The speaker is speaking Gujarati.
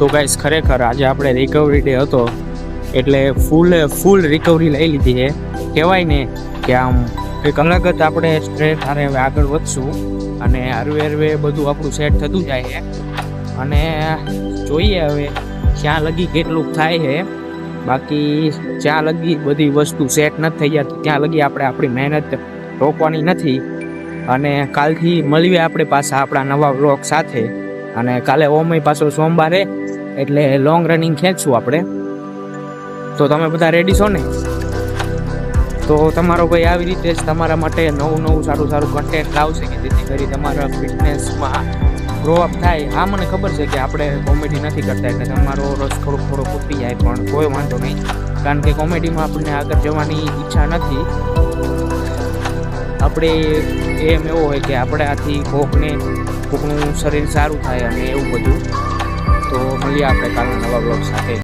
તો ગાઈસ ખરેખર આજે આપણે રિકવરી ડે હતો એટલે ફૂલ રિકવરી લઈ લીધી છે. કહેવાય ને કે આમ એક અલગ જ આપણે સ્ટ્રેટ હારે હવે આગળ વધશું અને હરવે બધું આપણું સેટ થતું જાય છે. અને જોઈએ હવે ક્યાં લગી કેટલું થાય છે. બાકી જ્યાં લગી બધી વસ્તુ સેટ નથી થઈ જાય ત્યાં લગી આપણે આપણી મહેનત રોકવાની નથી. અને કાલથી મળીએ આપણે પાછા આપણા નવા વ્લોગ સાથે. અને કાલે ઓમય પાછો સોમવારે એટલે લોંગ રનિંગ ખેંચશું આપણે. તો તમે બધા રેડી છો ને? તો તમારો ભાઈ આવી રીતે જ તમારા માટે નવું સારું કન્ટેન્ટ લાવશે કે જેથી કરી તમારા ફિટનેસમાં ગ્રો અપ થાય. હા, મને ખબર છે કે આપણે કોમેડી નથી કરતા એટલે તમારો રસ થોડો ખૂટી જાય, પણ કોઈ વાંધો નહીં, કારણ કે કોમેડીમાં આપણને આગળ જવાની ઈચ્છા નથી. આપણે એમ એવો હોય કે આપણે આથી કોકનું શરીર સારું થાય અને એવું બધું. તો મળીએ આપણે કાલના નવા બ્લોગ સાથે.